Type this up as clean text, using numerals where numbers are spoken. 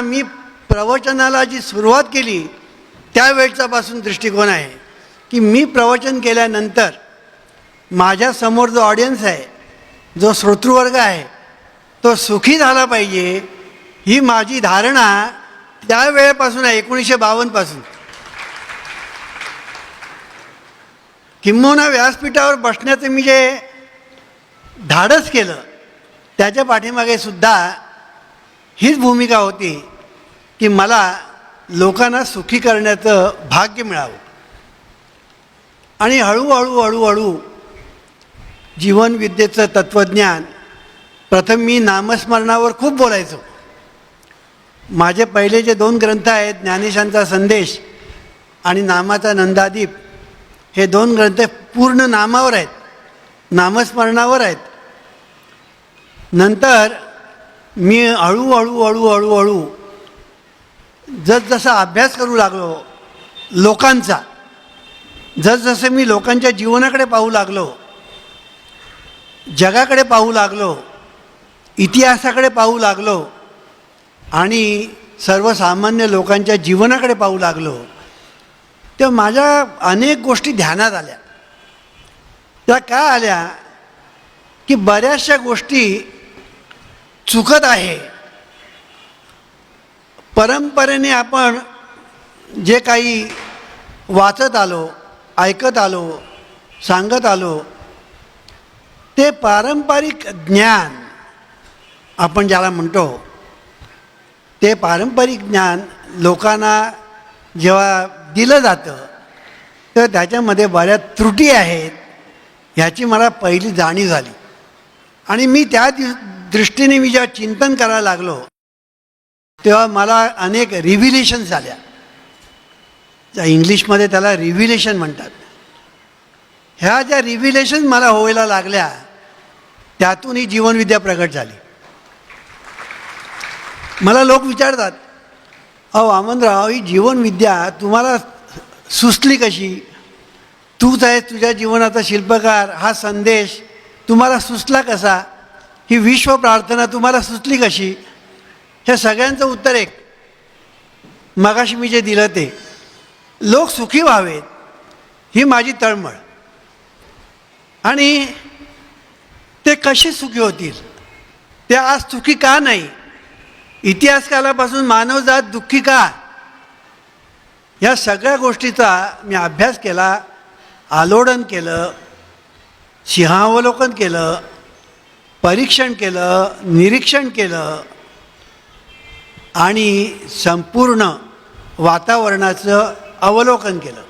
मी प्रवचनाला जी सुरुवात केली त्यावेळचापासून दृष्टिकोन आहे की मी प्रवचन केल्यानंतर माझ्यासमोर जो ऑडियन्स आहे, जो श्रोतृवर्ग आहे, तो सुखी झाला पाहिजे, ही माझी धारणा त्या वेळेपासून आहे, 1952 पासून. किंबहुना व्यासपीठावर बसण्याचं मी जे धाडस केलं त्याच्या पाठीमागे सुद्धा हीच भूमिका होती की मला लोकांना सुखी करण्याचं भाग्य मिळावं. आणि हळूहळू जीवनविद्येचं तत्त्वज्ञान, प्रथम मी नामस्मरणावर खूप बोलायचो. माझे पहिले जे 2 ग्रंथ आहेत, ज्ञानेशांचा संदेश आणि नामाचा नंदादीप, हे 2 ग्रंथ पूर्ण नामावर आहेत, नामस्मरणावर आहेत. नंतर मी हळूहळू जसजसा अभ्यास करू लागलो लोकांचा, जसजसं मी लोकांच्या जीवनाकडे पाहू लागलो, जगाकडे पाहू लागलो, इतिहासाकडे पाहू लागलो आणि सर्वसामान्य लोकांच्या जीवनाकडे पाहू लागलो, तेव्हा माझ्या अनेक गोष्टी ध्यानात आल्या. त्या काय आल्या की बऱ्याचशा गोष्टी चुकत आहे. परंपरेने आपण जे काही वाचत आलो, ऐकत आलो, सांगत आलो, ते पारंपरिक ज्ञान आपण ज्याला म्हणतो, ते पारंपरिक ज्ञान लोकांना जेव्हा दिलं जातं तर त्याच्यामध्ये बऱ्याच त्रुटी आहेत ह्याची मला पहिली जाणीव झाली. आणि मी त्या दृष्टीने मी जेव्हा चिंतन करायला लागलो तेव्हा मला अनेक रिव्हिलेशन्स आल्या. इंग्लिशमध्ये त्याला रिव्हिलेशन म्हणतात. ह्या ज्या रिव्हिलेशन मला व्हायला लागल्या त्यातून ही जीवनविद्या प्रगट झाली. मला लोक विचारतात, अहो वामनराव, ही जीवनविद्या तुम्हाला सुचली कशी? तूच आहेस तुझ्या जीवनाचा शिल्पकार, हा संदेश तुम्हाला सुचला कसा? ही विश्व प्रार्थना तुम्हाला सुचली कशी? हे सगळ्यांचं उत्तर एक, मगाशी मी जे दिलं ते, लोक सुखी व्हावेत ही माझी तळमळ. आणि ते कसे सुखी होतील? ते आज सुखी का नाही? इतिहासकालापासून मानवजात दुःखी का? या सगळ्या गोष्टीचा मी अभ्यास केला, आलोडन केलं, सिंहावलोकन केलं, परीक्षण केलं, निरीक्षण केलं आणि संपूर्ण वातावरणाचं अवलोकन केलं.